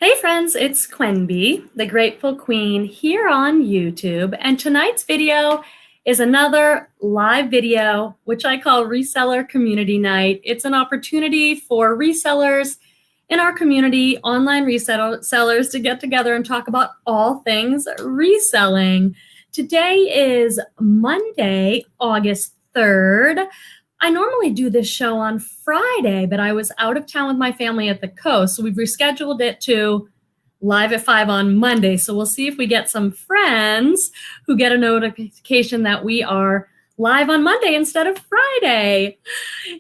Hey friends, it's Quenby, the Grateful Queen, here on YouTube, and tonight's video is another live video, which I call Reseller Community Night. It's an opportunity for resellers in our community, online resellers, to get together and talk about all things reselling. Today is Monday, August 3rd. I normally do this show on Friday, but I was out of town with my family at the coast, so we've rescheduled it to live at 5 on Monday. So we'll see if we get some friends who get a notification that we are live on Monday instead of Friday.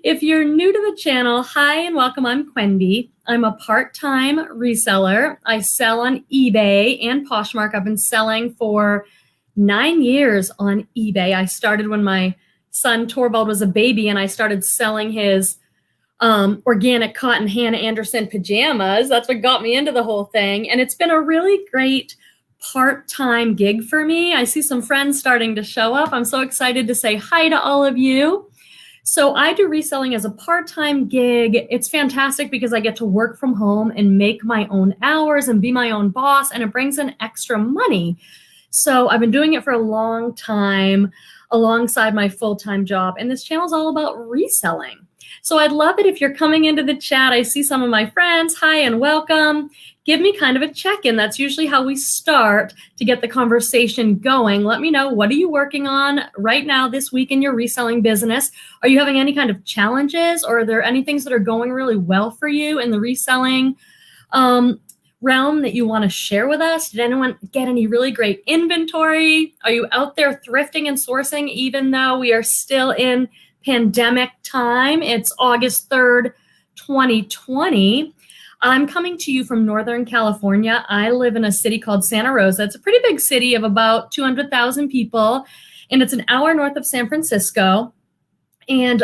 If you're new to the channel, hi and welcome. I'm Quenby. I'm a part-time reseller. I sell on eBay and Poshmark. I've been selling for 9 years on eBay. I started when my son Torvald was a baby, and I started selling his organic cotton Hannah Anderson pajamas. That's what got me into the whole thing. And it's been a really great part-time gig for me. I see some friends starting to show up. I'm so excited to say hi to all of you. So I do reselling as a part-time gig. It's fantastic because I get to work from home and make my own hours and be my own boss, and it brings in extra money. So I've been doing it for a long time alongside my full-time job. And this channel is all about reselling. So I'd love it if you're coming into the chat. I see some of my friends. Hi and welcome. Give me kind of a check-in. That's usually how we start to get the conversation going. Let me know, what are you working on right now this week in your reselling business? Are you having any kind of challenges, or are there any things that are going really well for you in the reselling realm that you want to share with us? Did anyone get any really great inventory? Are you out there thrifting and sourcing even though we are still in pandemic time? It's August 3rd, 2020. I'm coming to you from Northern California. I live in a city called Santa Rosa. It's a pretty big city of about 200,000 people, and it's an hour north of San Francisco. And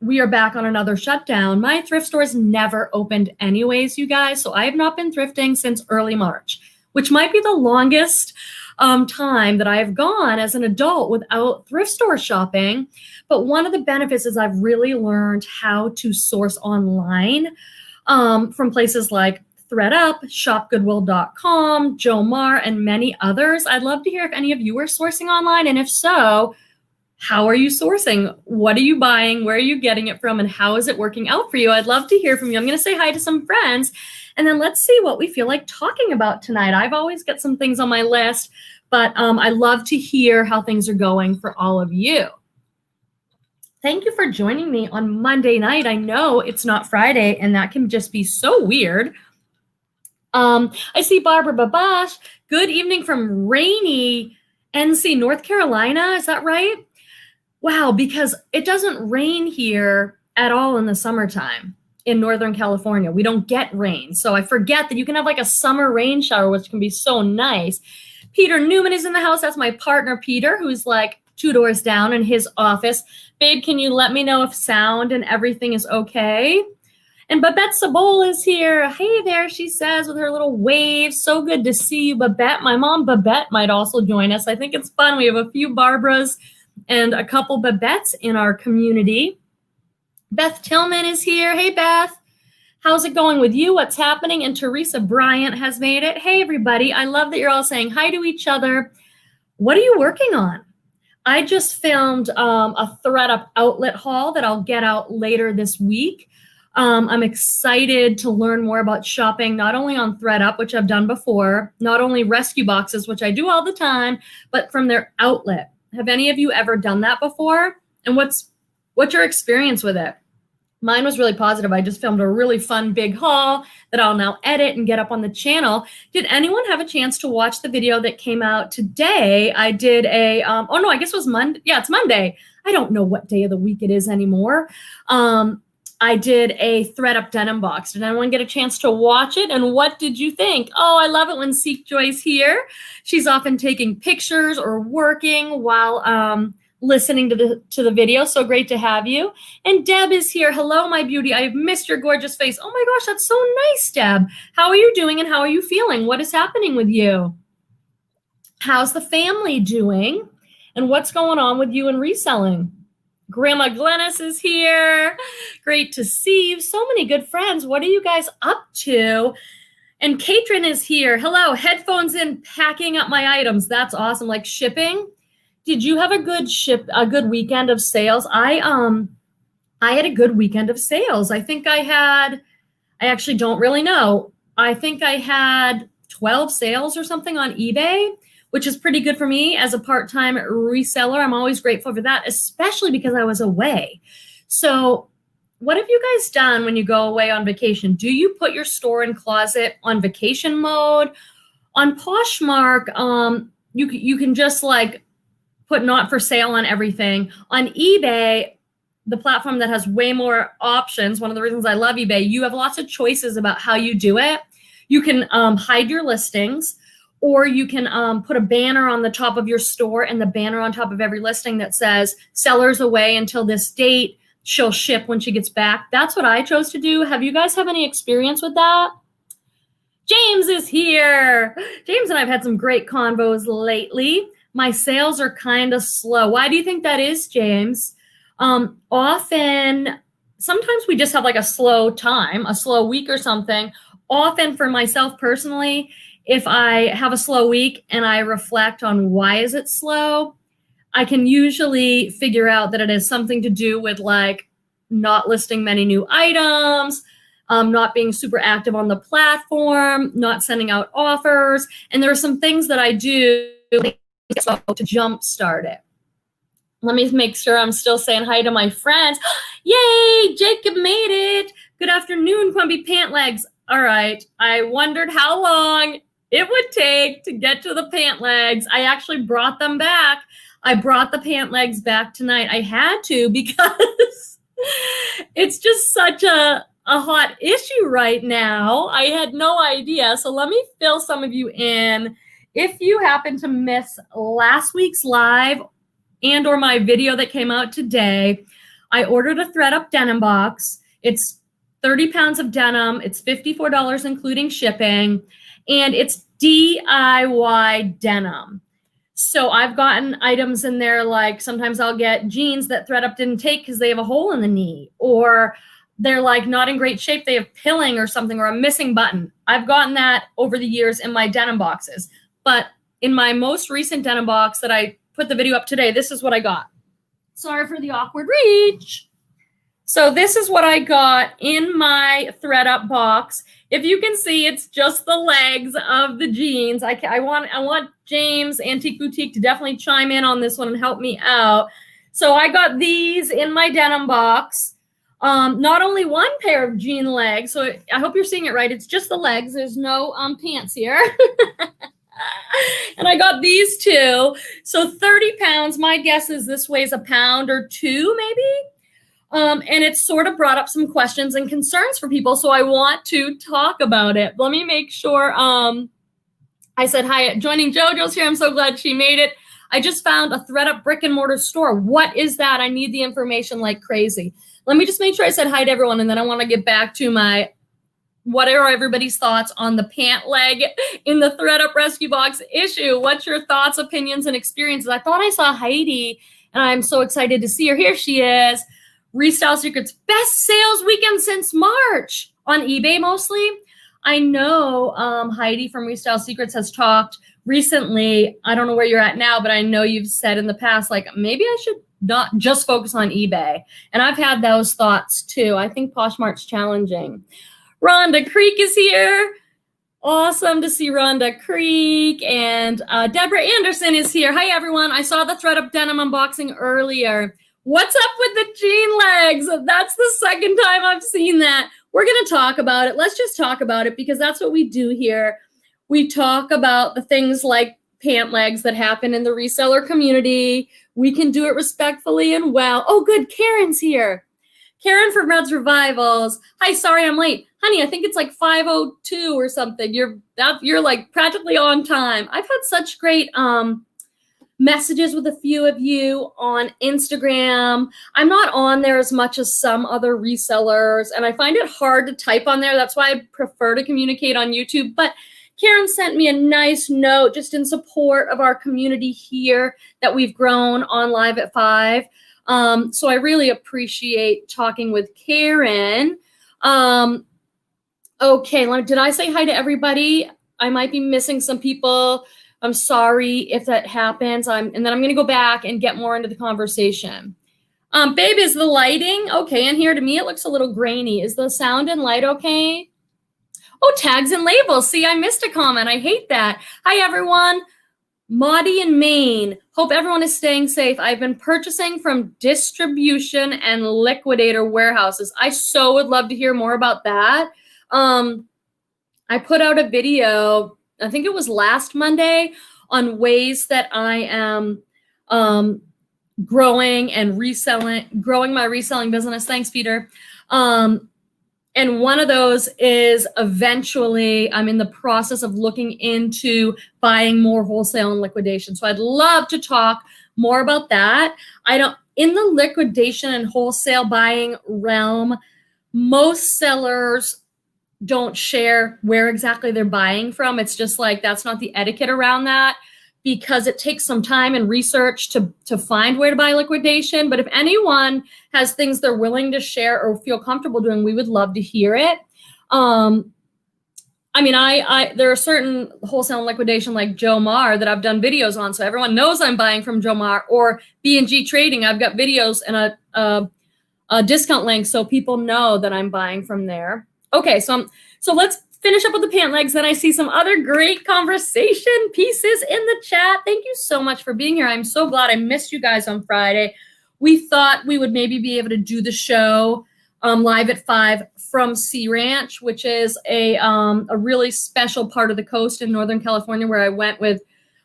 we are back on another shutdown. My thrift stores never opened anyways, you guys. So I have not been thrifting since early March, which might be the longest time that I've gone as an adult without thrift store shopping. But one of the benefits is I've really learned how to source online from places like Thredup, shopgoodwill.com, Jomar, and many others. I'd love to hear if any of you are sourcing online, and if so, how are you sourcing? What are you buying? Where are you getting it from? And how is it working out for you? I'd love to hear from you. I'm going to say hi to some friends, and then let's see what we feel like talking about tonight. I've always got some things on my list, but I love to hear how things are going for all of you. Thank you for joining me on Monday night. I know it's not Friday, and that can just be so weird. I see Barbara Babash. Good evening from rainy NC, North Carolina. Is that right? Wow, because it doesn't rain here at all in the summertime in Northern California. We don't get rain. So I forget that you can have like a summer rain shower, which can be so nice. Peter Newman is in the house. That's my partner, Peter, who's like 2 doors down in his office. Babe, can you let me know if sound and everything is okay? And Babette Sabol is here. Hey there, she says, with her little wave. So good to see you, Babette. My mom, Babette, might also join us. I think it's fun. We have a few Barbaras and a couple Babettes in our community. Beth Tillman is here. Hey, Beth. How's it going with you? What's happening? And Teresa Bryant has made it. Hey, everybody. I love that you're all saying hi to each other. What are you working on? I just filmed a Thredup outlet haul that I'll get out later this week. I'm excited to learn more about shopping, not only on Thredup, which I've done before, not only rescue boxes, which I do all the time, but from their outlet. Have any of you ever done that before? And what's your experience with it? Mine was really positive. I just filmed a really fun big haul that I'll now edit and get up on the channel. Did anyone have a chance to watch the video that came out today? I did a, oh no, I guess it was Monday. Yeah, it's Monday. I don't know what day of the week it is anymore. I did a Thredup denim box. Did anyone get a chance to watch it? And what did you think? Oh, I love it when Seek Joy's here. She's often taking pictures or working while listening to the video. So great to have you. And Deb is here. Hello, my beauty. I've missed your gorgeous face. Oh my gosh, that's so nice, Deb. How are you doing and how are you feeling? What is happening with you? How's the family doing? And what's going on with you in reselling? Grandma Glennis is here. Great to see you. So many good friends. What are you guys up to? And Katrin is here. Hello, headphones in, packing up my items. That's awesome. Like shipping. Did you have a good weekend of sales? I had a good weekend of sales. I actually don't really know. I think I had 12 sales or something on eBay, which is pretty good for me as a part-time reseller. I'm always grateful for that, especially because I was away. So what have you guys done when you go away on vacation? Do you put your store and closet on vacation mode? On Poshmark, you can just like put not for sale on everything. On eBay, the platform that has way more options, one of the reasons I love eBay, you have lots of choices about how you do it. You can hide your listings, or you can put a banner on the top of your store and the banner on top of every listing that says seller's away until this date. She'll ship when she gets back. That's what I chose to do. Have you guys have any experience with that? James is here. James and I have had some great convos lately. My sales are kind of slow. Why do you think that is, James? Sometimes we just have like a slow time, a slow week or something. Often for myself personally, if I have a slow week and I reflect on why is it slow, I can usually figure out that it has something to do with like not listing many new items, not being super active on the platform, not sending out offers. And there are some things that I do to jumpstart it. Let me make sure I'm still saying hi to my friends. Yay, Jacob made it. Good afternoon, Crumbly Pant Legs. All right, I wondered how long it would take to get to the pant legs. I actually brought them back. I brought the pant legs back tonight. I had to because it's just such a hot issue right now. I had no idea. So let me fill some of you in. If you happen to miss last week's live and or my video that came out today, I ordered a Thredup denim box. It's 30 pounds of denim. It's $54 including shipping, and it's DIY denim. So I've gotten items in there like sometimes I'll get jeans that Thredup didn't take because they have a hole in the knee, or they're like not in great shape. They have pilling or something, or a missing button. I've gotten that over the years in my denim boxes. But in my most recent denim box that I put the video up today, this is what I got. Sorry for the awkward reach. So this is what I got in my Thredup box. If you can see, it's just the legs of the jeans. I want James Antique Boutique to definitely chime in on this one and help me out. So I got these in my denim box. Not only one pair of jean legs, so I hope you're seeing it right. It's just the legs. There's no pants here. And I got these two. So 30 pounds. My guess is this weighs a pound or two, maybe. And it's sort of brought up some questions and concerns for people. So I want to talk about it. Let me make sure. I said, hi, joining JoJo's here. I'm so glad she made it. I just found a Thredup brick and mortar store. What is that? I need the information like crazy. Let me just make sure I said hi to everyone. And then I want to get back to my what are everybody's thoughts on the pant leg in the Thredup rescue box issue? What's your thoughts, opinions, and experiences? I thought I saw Heidi, and I'm so excited to see her. Here she is. Resale Secrets, best sales weekend since March on eBay mostly. I know Heidi from Resale Secrets has talked recently. I don't know where you're at now, but I know you've said in the past, like, maybe I should not just focus on eBay. And I've had those thoughts too. I think Poshmark's challenging. Rhonda Creek is here. Awesome to see Rhonda Creek. And Deborah Anderson is here. Hi, everyone. I saw the Thredup denim unboxing earlier. What's up with the jean legs? That's the second time I've seen that. We're going to talk about it. Let's just talk about it because that's what we do here. We talk about the things like pant legs that happen in the reseller community. We can do it respectfully and well. Oh, good. Karen's here. Karen from Red's Revivals. Hi, sorry I'm late. Honey, I think it's like 5:02 or something. You're like practically on time. I've had such great messages with a few of you on Instagram. I'm not on there as much as some other resellers, and I find it hard to type on there. That's why I prefer to communicate on YouTube. But Karen sent me a nice note just in support of our community here that we've grown on Live at 5. So I really appreciate talking with Karen. Okay, did I say hi to everybody? I might be missing some people. I'm sorry if that happens. And then I'm going to go back and get more into the conversation. Babe, is the lighting okay in here? To me, it looks a little grainy. Is the sound and light okay? Oh, tags and labels. See, I missed a comment. I hate that. Hi, everyone. Maudie in Maine. Hope everyone is staying safe. I've been purchasing from distribution and liquidator warehouses. I so would love to hear more about that. I put out a video, I think it was last Monday, on ways that I am growing my reselling business. Thanks, Peter. And one of those is eventually I'm in the process of looking into buying more wholesale and liquidation. So I'd love to talk more about that. In the liquidation and wholesale buying realm, most sellers don't share where exactly they're buying from. It's just like, that's not the etiquette around that, because it takes some time and research to find where to buy liquidation. But if anyone has things they're willing to share or feel comfortable doing, we would love to hear it. There are certain wholesale and liquidation like Joe Mar that I've done videos on, so everyone knows I'm buying from Joe Mar, or B&G Trading. I've got videos and a discount link so people know that I'm buying from there. Okay, so let's finish up with the pant legs. Then I see some other great conversation pieces in the chat. Thank you so much for being here. I'm so glad I missed you guys on Friday. We thought we would maybe be able to do the show live at 5 from Sea Ranch, which is a really special part of the coast in Northern California, where I went with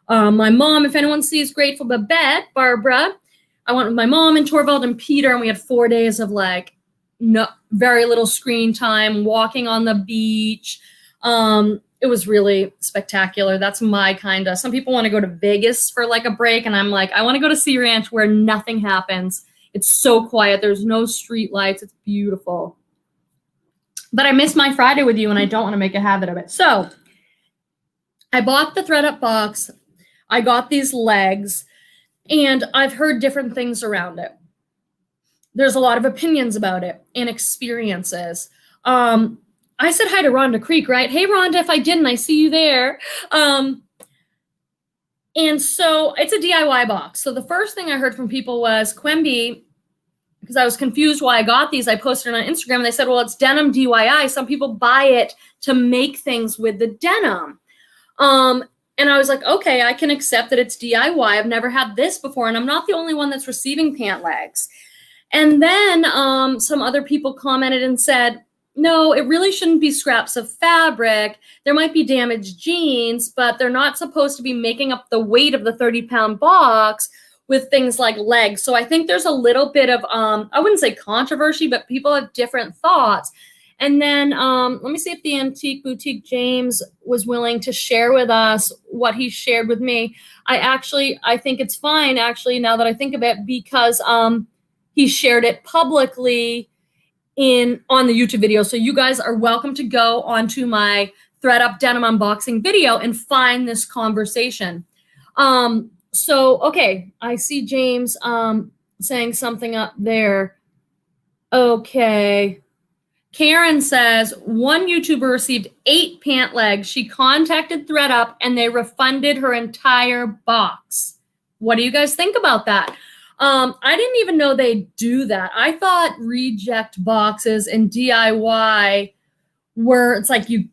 my mom. If anyone sees Grateful Babette, Barbara, I went with my mom and Torvald and Peter, and we had 4 days of very little screen time, walking on the beach. It was really spectacular. That's my kind of, some people want to go to Vegas for like a break, and I'm like, I want to go to Sea Ranch where nothing happens. It's so quiet. There's no street lights. It's beautiful. But I missed my Friday with you, and I don't want to make a habit of it. So I bought the Thredup box. I got these legs, and I've heard different things around it. There's a lot of opinions about it and experiences. I said hi to Rhonda Creek, right? Hey, Rhonda, if I didn't, I see you there. And so it's a DIY box. So the first thing I heard from people was, Quemby, because I was confused why I got these, I posted it on Instagram, and they said, well, it's denim DIY. Some people buy it to make things with the denim. And I was like, okay, I can accept that it's DIY. I've never had this before, and I'm not the only one that's receiving pant legs. And then some other people commented and said, no, it really shouldn't be scraps of fabric. There might be damaged jeans, but they're not supposed to be making up the weight of the 30-pound box with things like legs. So I think there's a little bit of, I wouldn't say controversy, but people have different thoughts. And then let me see if the Antique Boutique James was willing to share with us what he shared with me. I think it's fine, actually, now that I think of it, because he shared it publicly on the YouTube video. So you guys are welcome to go onto my Thredup denim unboxing video and find this conversation. Okay, I see James saying something up there. Okay. Karen says, one YouTuber received 8 pant legs. She contacted Thredup and they refunded her entire box. What do you guys think about that? I didn't even know they do that. I thought reject boxes and DIY were, it's like you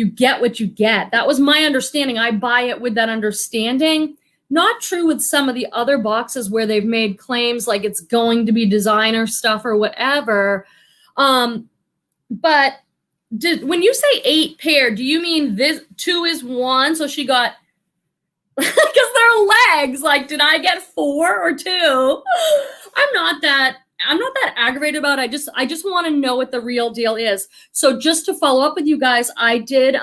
get what you get. That was my understanding. I buy it with that understanding. Not true with some of the other boxes where they've made claims like it's going to be designer stuff or whatever. But when you say 8 pair, do you mean this 2 is 1? So she got, because they're legs. Like, did I get 4 or 2? I'm not that aggravated about it. I just want to know what the real deal is. So just to follow up with you guys, I did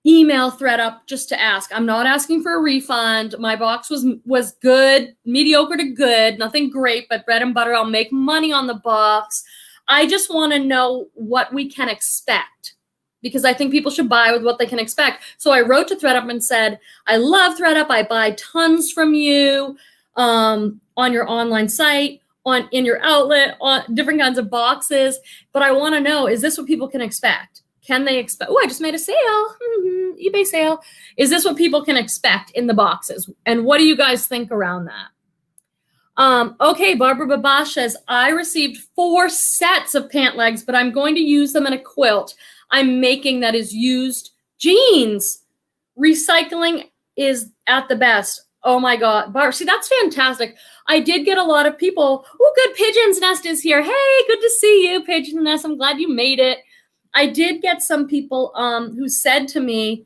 email Thredup just to ask. I'm not asking for a refund. My box was good, mediocre to good, nothing great, but bread and butter. I'll make money on the box. I just want to know what we can expect, because I think people should buy with what they can expect. So I wrote to Thredup and said, I love Thredup. I buy tons from you on your online site. in your outlet, on different kinds of boxes. But I want to know, is this what people can expect? Can they expect, oh, I just made a sale, eBay sale. Is this what people can expect in the boxes? And what do you guys think around that? Okay, Barbara Babash says, I received 4 sets of pant legs, but I'm going to use them in a quilt I'm making that is used jeans. Recycling is at the best. Oh my God, Barb, see, that's fantastic. I did get a lot of people. Oh, good, Pigeon's Nest is here. Hey, good to see you, Pigeon's Nest. I'm glad you made it. I did get some people who said to me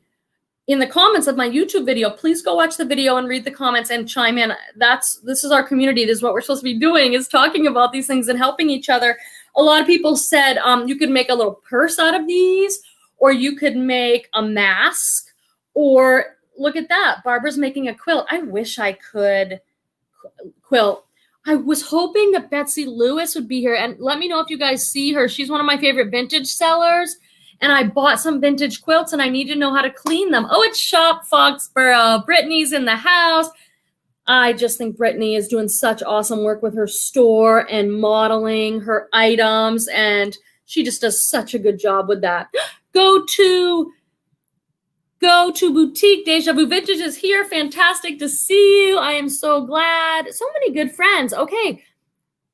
in the comments of my YouTube video, please go watch the video and read the comments and chime in. This is our community. This is what we're supposed to be doing, is talking about these things and helping each other. A lot of people said you could make a little purse out of these, or you could make a mask, or look at that. Barbara's making a quilt. I wish I could quilt. I was hoping that Betsy Lewis would be here, and let me know if you guys see her. She's one of my favorite vintage sellers, and I bought some vintage quilts, and I need to know how to clean them. Oh, it's Shop Foxborough. Brittany's in the house. I just think Brittany is doing such awesome work with her store and modeling her items, and she just does such a good job with that. Go to Boutique Deja Vu Vintage is here. Fantastic to see you. I am so glad. So many good friends. Okay.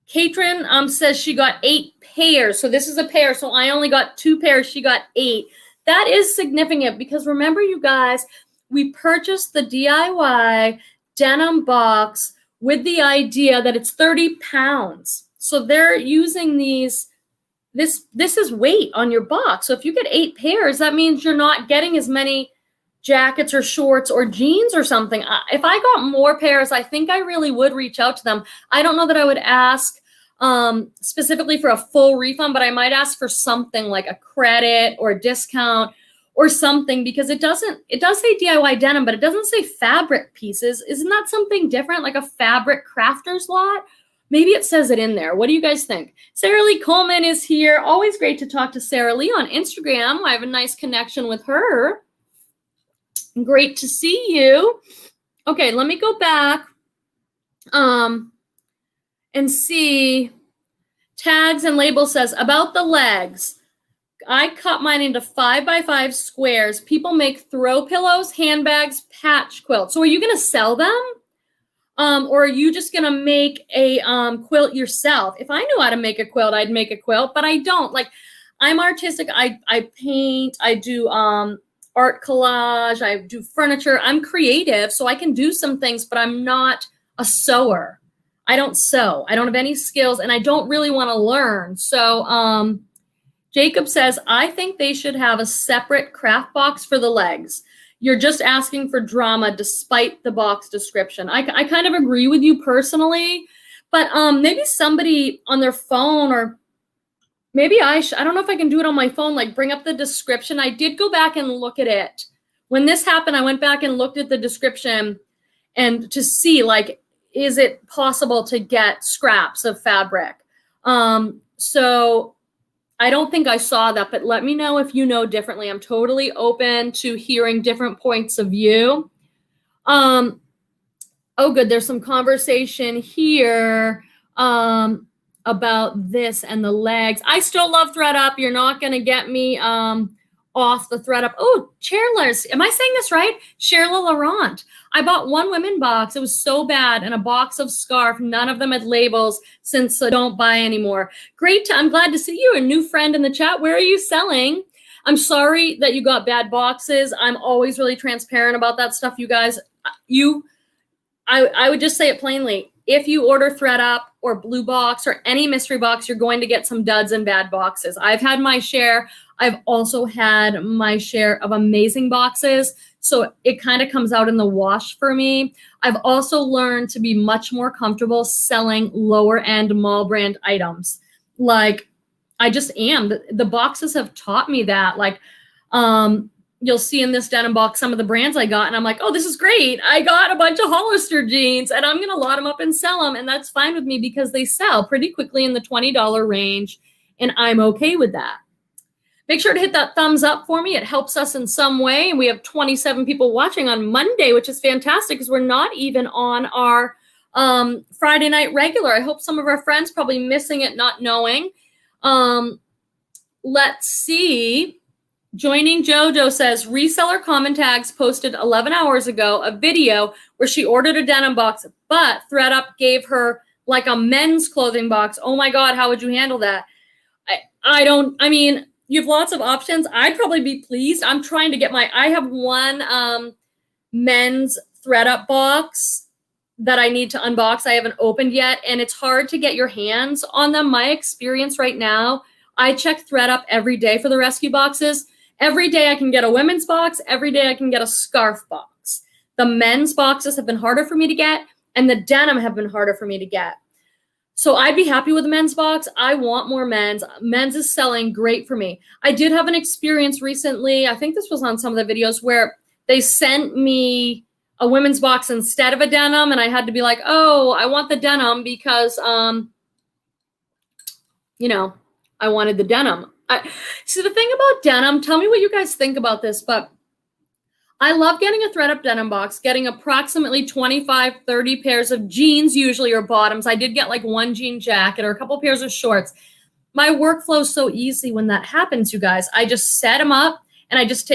Katrin says she got 8 pairs. So this is a pair. So I only got 2 pairs. She got 8. That is significant because remember, you guys, we purchased the DIY denim box with the idea that it's 30 pounds. So they're using these. This is weight on your box. So if you get 8 pairs, that means you're not getting as many jackets or shorts or jeans or something. If I got more pairs, I think I really would reach out to them. I don't know that I would ask specifically for a full refund, but I might ask for something like a credit or a discount or something, because it does say DIY denim, but it doesn't say fabric pieces. Isn't that something different, like a fabric crafter's lot? Maybe it says it in there. What do you guys think? Sarah Lee Coleman is here. Always great to talk to Sarah Lee on Instagram. I have a nice connection with her. Great to see you. Okay, let me go back and see. Tags and Labels says, about the legs, I cut mine into 5x5 squares. People make throw pillows, handbags, patch quilts. So are you going to sell them? Or are you just going to make a quilt yourself? If I knew how to make a quilt, I'd make a quilt, but I don't. Like, I'm artistic. I paint. I do art collage. I do furniture. I'm creative, so I can do some things, but I'm not a sewer. I don't sew. I don't have any skills, and I don't really want to learn. So Jacob says, I think they should have a separate craft box for the legs. You're just asking for drama despite the box description. I kind of agree with you personally, but maybe somebody on their phone, or maybe I don't know if I can do it on my phone, like bring up the description. I did go back and look at it. When this happened, I went back and looked at the description and to see, like, is it possible to get scraps of fabric? So I don't think I saw that, but let me know if you know differently. I'm totally open to hearing different points of view. Oh, good. There's some conversation here about this and the legs. I still love Thredup. You're not going to get me off the Thredup. Oh, Cherlers. Am I saying this right? Cherla Laurent. I bought one women box. It was so bad. And a box of scarf. None of them had labels, since I don't buy anymore. Great. I'm glad to see you. A new friend in the chat. Where are you selling? I'm sorry that you got bad boxes. I'm always really transparent about that stuff, you guys. I would just say it plainly. If you order Thredup or Bluebox or any mystery box, you're going to get some duds and bad boxes. I've had my share. I've also had my share of amazing boxes. So it kind of comes out in the wash for me. I've also learned to be much more comfortable selling lower end mall brand items. Like, I just am. The boxes have taught me that. Like, you'll see in this denim box some of the brands I got, and I'm like, oh, this is great. I got a bunch of Hollister jeans, and I'm going to lot them up and sell them, and that's fine with me because they sell pretty quickly in the $20 range, and I'm okay with that. Make sure to hit that thumbs up for me. It helps us in some way, and we have 27 people watching on Monday, which is fantastic because we're not even on our Friday night regular. I hope some of our friends probably missing it, not knowing. Let's see. Joining Jojo says, reseller comment tags posted 11 hours ago a video where she ordered a denim box, but Thredup gave her like a men's clothing box. Oh my God, how would you handle that? I mean, you have lots of options. I'd probably be pleased. I'm trying to get I have one men's Thredup box that I need to unbox. I haven't opened yet, and it's hard to get your hands on them. My experience right now, I check Thredup every day for the rescue boxes. Every day I can get a women's box. Every day I can get a scarf box. The men's boxes have been harder for me to get, and the denim have been harder for me to get. So I'd be happy with a men's box. I want more men's. Men's is selling great for me. I did have an experience recently, I think this was on some of the videos, where they sent me a women's box instead of a denim, and I had to be like, oh, I want the denim because, I wanted the denim. See, the thing about denim, tell me what you guys think about this, but I love getting a Thredup denim box, getting approximately 25, 30 pairs of jeans usually, or bottoms. I did get like one jean jacket or a couple pairs of shorts. My workflow is so easy when that happens, you guys. I just set them up and I just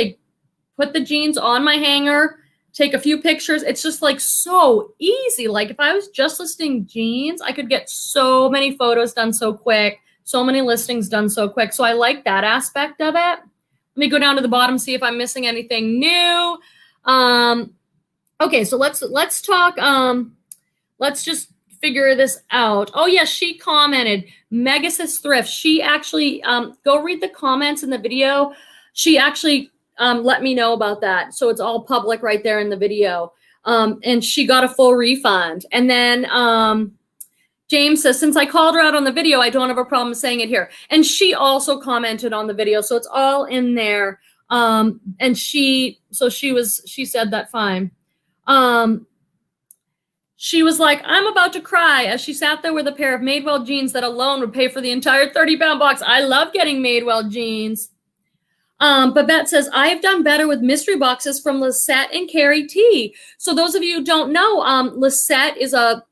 put the jeans on my hanger, take a few pictures. It's just like so easy. Like if I was just listing jeans, I could get so many photos done so quick. So many listings done so quick. So I like that aspect of it. Let me go down to the bottom, see if I'm missing anything new. Okay, so let's talk. Let's just figure this out. Oh yeah, she commented, Megasis Thrift. She actually, go read the comments in the video. She actually let me know about that. So it's all public right there in the video. And she got a full refund. And then, James says, since I called her out on the video, I don't have a problem saying it here. And she also commented on the video, so it's all in there. And she said that fine. She was like, I'm about to cry as she sat there with a pair of Madewell jeans that alone would pay for the entire 30-pound box. I love getting Madewell jeans. Babette says, I've done better with mystery boxes from Lisette and Carrie T. So those of you who don't know, Lisette is a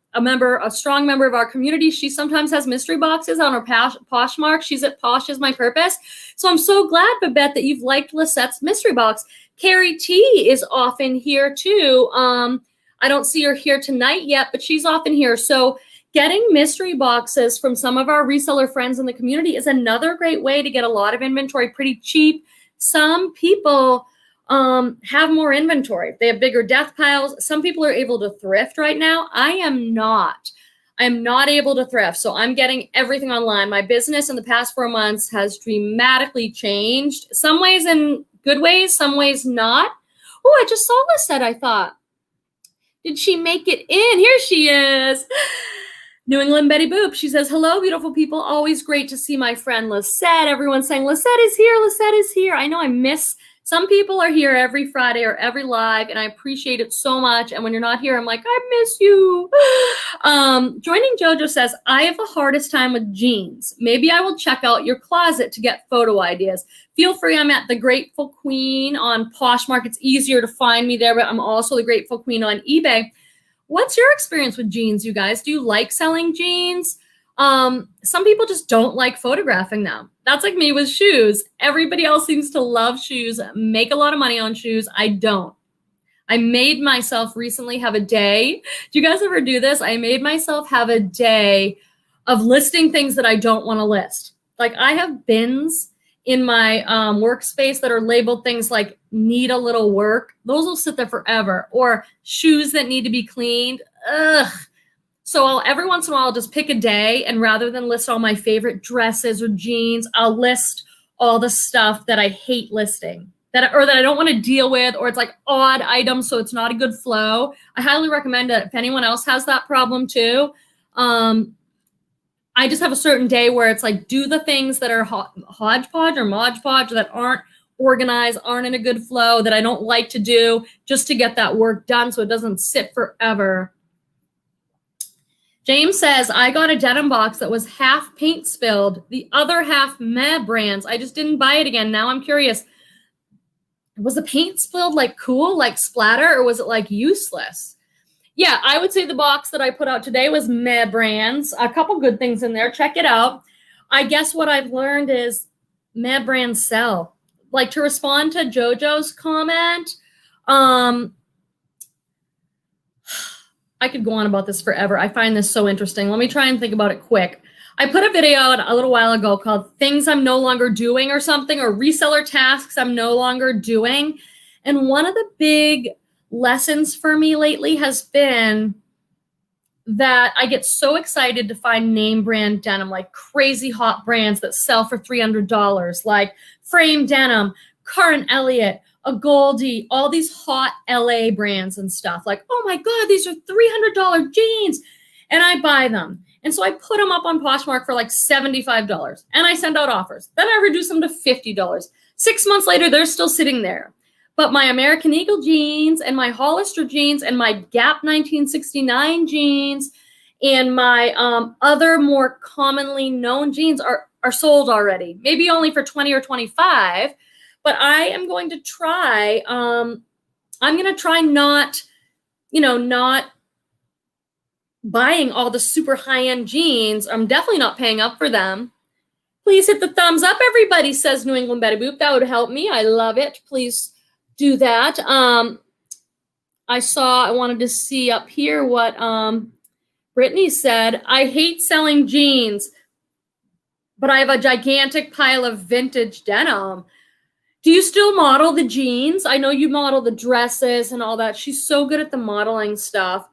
strong member of our community. She sometimes has mystery boxes on her Poshmark. She's at Posh is My Purpose. So I'm so glad, Babette, that you've liked Lisette's mystery box. Carrie T is often here too. I don't see her here tonight yet, but she's often here. So getting mystery boxes from some of our reseller friends in the community is another great way to get a lot of inventory pretty cheap. Some people have more inventory. They have bigger death piles. Some people are able to thrift right now. I am not able to thrift. So I'm getting everything online. My business in the past 4 months has dramatically changed. Some ways in good ways, some ways not. Oh, I just saw Lisette, I thought. Did she make it in? Here she is. New England Betty Boop. She says, hello, beautiful people. Always great to see my friend Lisette. Everyone's saying, Lisette is here. Lisette is here. I know I miss. Some people are here every Friday or every live, and I appreciate it so much. And when you're not here, I'm like, I miss you. Joining Jojo says, I have the hardest time with jeans. Maybe I will check out your closet to get photo ideas. Feel free. I'm at the Grateful Queen on Poshmark. It's easier to find me there, but I'm also the Grateful Queen on eBay. What's your experience with jeans, you guys? Do you like selling jeans? Some people just don't like photographing them. That's like me with shoes. Everybody else seems to love shoes, make a lot of money on shoes. I don't. I made myself recently have a day. Do you guys ever do this? I made myself have a day of listing things that I don't want to list. Like I have bins in my workspace that are labeled things like need a little work. Those will sit there forever. Or shoes that need to be cleaned. Ugh. So every once in a while, I'll just pick a day, and rather than list all my favorite dresses or jeans, I'll list all the stuff that I hate listing, that I don't want to deal with, or it's like odd items, so it's not a good flow. I highly recommend it if anyone else has that problem too. I just have a certain day where it's like do the things that are hodgepodge or Mod Podge that aren't organized, aren't in a good flow, that I don't like to do, just to get that work done so it doesn't sit forever. James says, I got a denim box that was half paint spilled, the other half meh brands. I just didn't buy it again. Now I'm curious. Was the paint spilled like cool, like splatter, or was it like useless? Yeah, I would say the box that I put out today was meh brands. A couple good things in there. Check it out. I guess what I've learned is meh brands sell. Like, to respond to JoJo's comment, I could go on about this forever. I find this so interesting. Let me try and think about it quick. I put a video out a little while ago called Things I'm No Longer Doing or something, or Reseller Tasks I'm No Longer Doing. And one of the big lessons for me lately has been that I get so excited to find name brand denim, like crazy hot brands that sell for $300, like Frame Denim, Current Elliott, a Goldie, all these hot LA brands and stuff. Like, oh my God, these are $300 jeans. And I buy them. And so I put them up on Poshmark for like $75 and I send out offers. Then I reduce them to $50. 6 months later, they're still sitting there. But my American Eagle jeans and my Hollister jeans and my Gap 1969 jeans and my other more commonly known jeans are sold already. Maybe only for 20 or 25. But I am going to try, I'm going to try not buying all the super high-end jeans. I'm definitely not paying up for them. Please hit the thumbs up, everybody, says New England Betty Boop. That would help me. I love it. Please do that. I wanted to see up here what Brittany said. I hate selling jeans, but I have a gigantic pile of vintage denim. Do you still model the jeans? I know you model the dresses and all that. She's so good at the modeling stuff.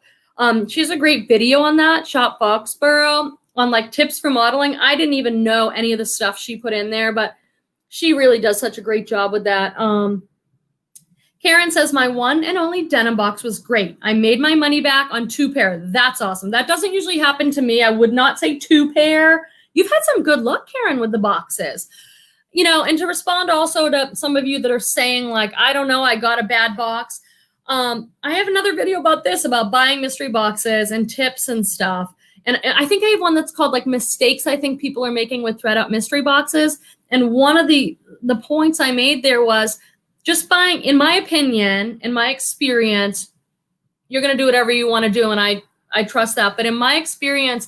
She has a great video on that, Shop Foxborough, on like tips for modeling. I didn't even know any of the stuff she put in there, but she really does such a great job with that. Karen says, my one and only denim box was great. I made my money back on 2 pair. That's awesome. That doesn't usually happen to me. I would not say 2 pair. You've had some good luck, Karen, with the boxes. You know, and to respond also to some of you that are saying, like, I don't know, I got a bad box. I have another video about this, about buying mystery boxes and tips and stuff. And I think I have one that's called like mistakes I think people are making with Thredup mystery boxes. And one of the points I made there was just buying, in my opinion, in my experience, you're going to do whatever you want to do. And I trust that. But in my experience,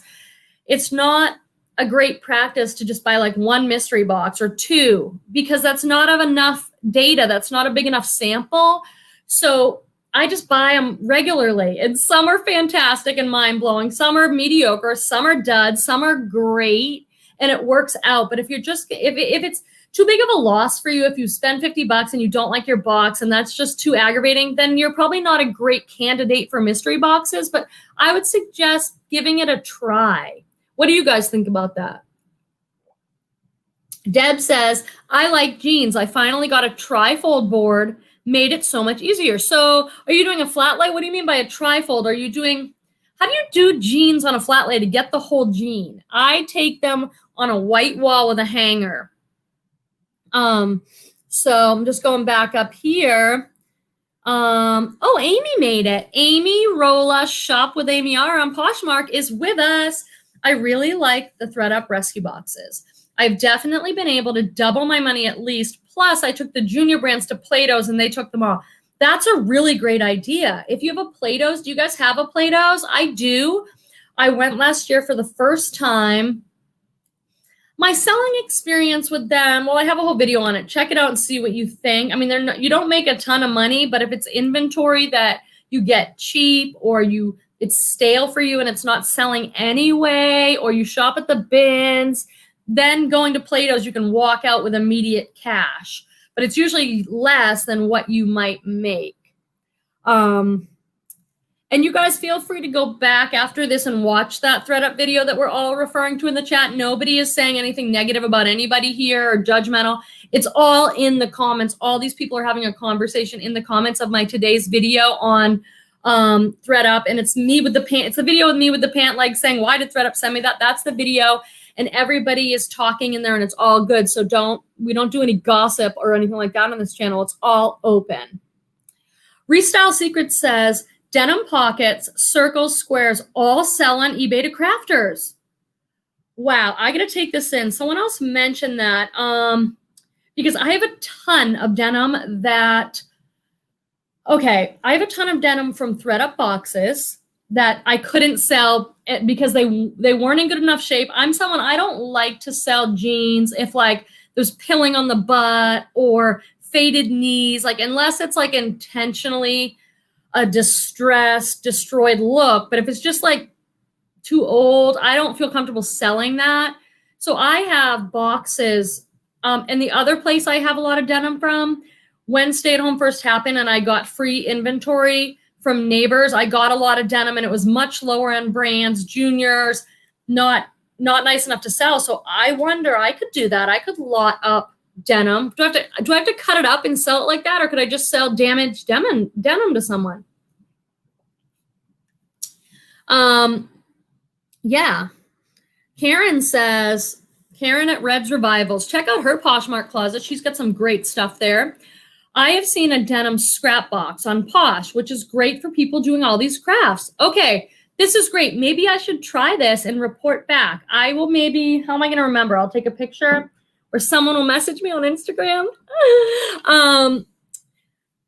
it's not a great practice to just buy like 1 mystery box or 2, because that's not of enough data. That's not a big enough sample. So I just buy them regularly, and some are fantastic and mind-blowing. Some are mediocre, some are duds, some are great, and it works out. But if you're just, if it's too big of a loss for you, if you spend $50 and you don't like your box and that's just too aggravating, then you're probably not a great candidate for mystery boxes. But I would suggest giving it a try. What do you guys think about that? Deb says, I like jeans. I finally got a tri-fold board, made it so much easier. So are you doing a flat lay? What do you mean by a tri-fold? Are you doing, how do you do jeans on a flat lay to get the whole jean? I take them on a white wall with a hanger. So I'm just going back up here. Oh, Amy made it. Amy Rolla, Shop with Amy R on Poshmark, is with us. I really like the Thredup rescue boxes. I've definitely been able to double my money at least. Plus, I took the junior brands to Plato's and they took them all. That's a really great idea. If you have a Plato's, do you guys have a Plato's? I do. I went last year for the first time. My selling experience with them, well, I have a whole video on it. Check it out and see what you think. I mean, you don't make a ton of money, but if it's inventory that you get cheap, or it's stale for you and it's not selling anyway, or you shop at the bins, then going to Plato's, you can walk out with immediate cash, but it's usually less than what you might make. And you guys feel free to go back after this and watch that Thredup video that we're all referring to in the chat. Nobody is saying anything negative about anybody here or judgmental. It's all in the comments. All these people are having a conversation in the comments of my today's video on Thredup, and it's me with the pant. It's the video with me with the pant leg saying, why did Thredup send me that? That's the video, and everybody is talking in there, and it's all good. So we don't do any gossip or anything like that on this channel. It's all open. Restyle Secrets says, denim pockets, circles, squares, all sell on eBay to crafters. Wow, I gotta take this in. Someone else mentioned that because I have a ton of denim that, okay, I have a ton of denim from Thredup boxes that I couldn't sell because they weren't in good enough shape. I'm someone, I don't like to sell jeans if like there's pilling on the butt or faded knees, like unless it's like intentionally a distressed, destroyed look. But if it's just like too old, I don't feel comfortable selling that. So I have boxes. And the other place I have a lot of denim from, when stay-at-home first happened and I got free inventory from neighbors, I got a lot of denim and it was much lower end brands, juniors, not nice enough to sell. So I wonder, I could do that. I could lot up denim. Do I have to cut it up and sell it like that, or could I just sell damaged denim to someone? Yeah. Karen at Red's Revivals, check out her Poshmark closet. She's got some great stuff there. I have seen a denim scrap box on Posh, which is great for people doing all these crafts. Okay, this is great. Maybe I should try this and report back. I will maybe, how am I going to remember? I'll take a picture or someone will message me on Instagram.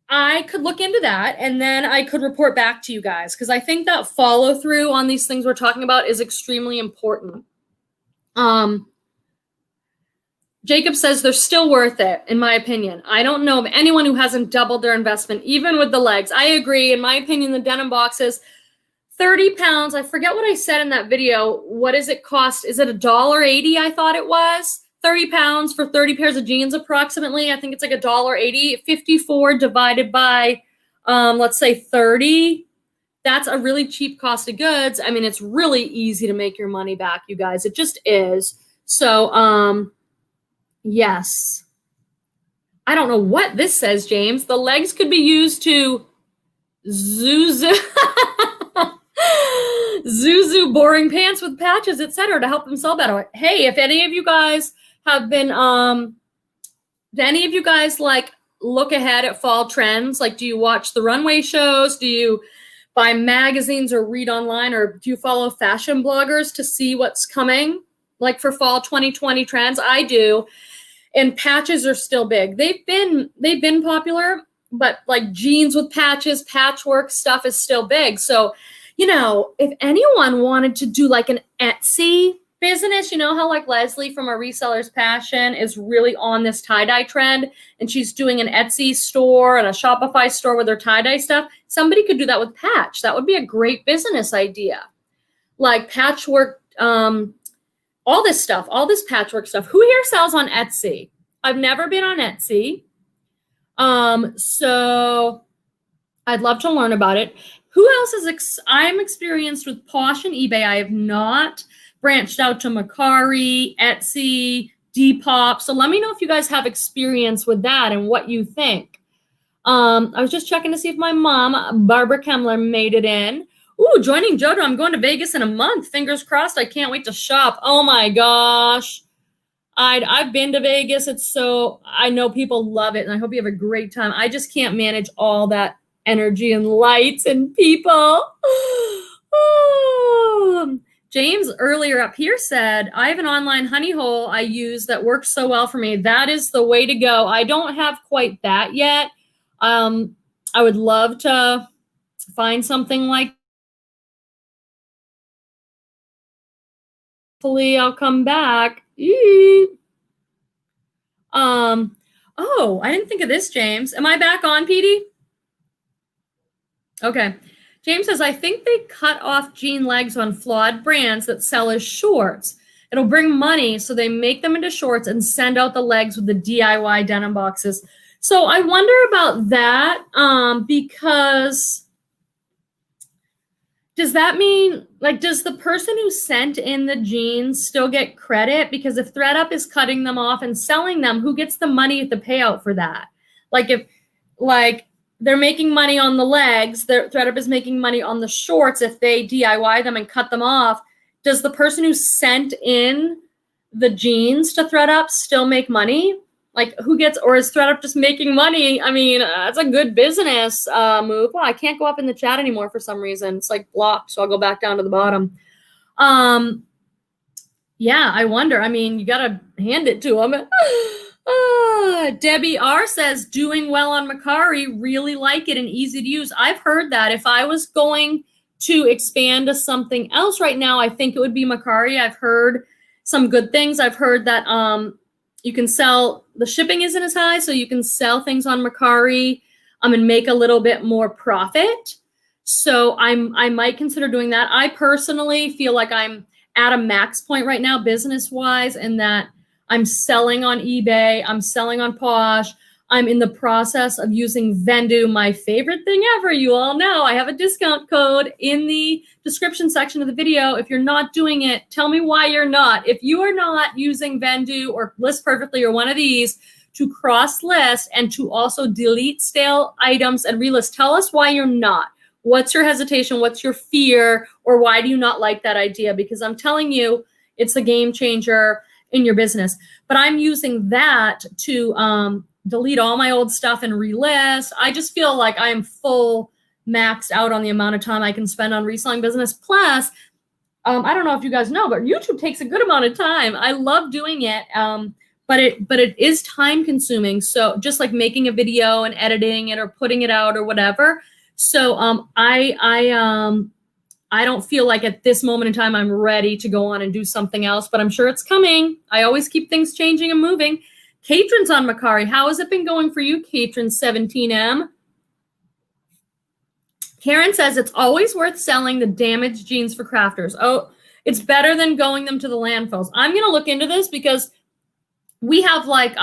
I could look into that and then I could report back to you guys, because I think that follow through on these things we're talking about is extremely important. Jacob says they're still worth it, in my opinion. I don't know of anyone who hasn't doubled their investment, even with the legs. I agree. In my opinion, the denim boxes, 30 pounds. I forget what I said in that video. What does it cost? Is it $1.80? I thought it was 30 pounds for 30 pairs of jeans, approximately. I think it's like $1.80. 54 divided by, let's say 30. That's a really cheap cost of goods. I mean, it's really easy to make your money back, you guys. It just is. So, yes. I don't know what this says, James. The legs could be used to zuzu boring pants with patches, etc., to help them sell better. Hey, if any of you guys have been, do any of you guys like look ahead at fall trends? Like, do you watch the runway shows? Do you buy magazines or read online, or do you follow fashion bloggers to see what's coming, like for fall 2020 trends? I do. And patches are still big. They've been popular, but like jeans with patches, patchwork stuff is still big. So, you know, if anyone wanted to do like an Etsy business, you know how like Leslie from A Reseller's Passion is really on this tie-dye trend, and she's doing an Etsy store and a Shopify store with her tie-dye stuff. Somebody could do that with patch. That would be a great business idea. Like patchwork, all this stuff, all this patchwork stuff. Who here sells on Etsy? I've never been on Etsy. So I'd love to learn about it. Who else is, I'm experienced with Posh and eBay. I have not branched out to Mercari, Etsy, Depop. So let me know if you guys have experience with that and what you think. I was just checking to see if my mom, Barbara Kemmler, made it in. Ooh, joining JoJo. I'm going to Vegas in a month. Fingers crossed. I can't wait to shop. Oh my gosh. I've been to Vegas. I know people love it, and I hope you have a great time. I just can't manage all that energy and lights and people. Oh. James earlier up here said, I have an online honey hole I use that works so well for me. That is the way to go. I don't have quite that yet. I would love to find something like, hopefully I'll come back. Oh, I didn't think of this, James. Am I back on, Petey? Okay. James says, I think they cut off jean legs on flawed brands that sell as shorts. It'll bring money, so they make them into shorts and send out the legs with the DIY denim boxes. So I wonder about that, because does that mean, like, does the person who sent in the jeans still get credit? Because if Thredup is cutting them off and selling them, who gets the money at the payout for that? Like, if, like, they're making money on the legs, Thredup is making money on the shorts if they DIY them and cut them off, does the person who sent in the jeans to Thredup still make money? Like, who gets, or is Thredup just making money? I mean, that's a good business move. Well, I can't go up in the chat anymore for some reason. It's like blocked, so I'll go back down to the bottom. Yeah, I wonder. I mean, you got to hand it to them. Debbie R says, doing well on Mercari, really like it and easy to use. I've heard that. If I was going to expand to something else right now, I think it would be Mercari. I've heard some good things. I've heard that you can sell, the shipping isn't as high, so you can sell things on Mercari and make a little bit more profit. So I might consider doing that. I personally feel like I'm at a max point right now, business-wise, and that I'm selling on eBay, I'm selling on Posh, I'm in the process of using Vendu, my favorite thing ever. You all know I have a discount code in the description section of the video. If you're not doing it, tell me why you're not. If you are not using Vendu or List Perfectly or one of these to cross-list and to also delete stale items and relist, tell us why you're not. What's your hesitation? What's your fear? Or why do you not like that idea? Because I'm telling you, it's a game changer in your business. But I'm using that to delete all my old stuff and relist. I just feel like I am full maxed out on the amount of time I can spend on reselling business. Plus, I don't know if you guys know, but YouTube takes a good amount of time. I love doing it, but it is time consuming. So just like making a video and editing it or putting it out or whatever. So I don't feel like at this moment in time I'm ready to go on and do something else, but I'm sure it's coming. I always keep things changing and moving. Katrin's on Mercari. How has it been going for you, Katrin 17M? Karen says it's always worth selling the damaged jeans for crafters. Oh, it's better than going them to the landfills. I'm going to look into this because we have like,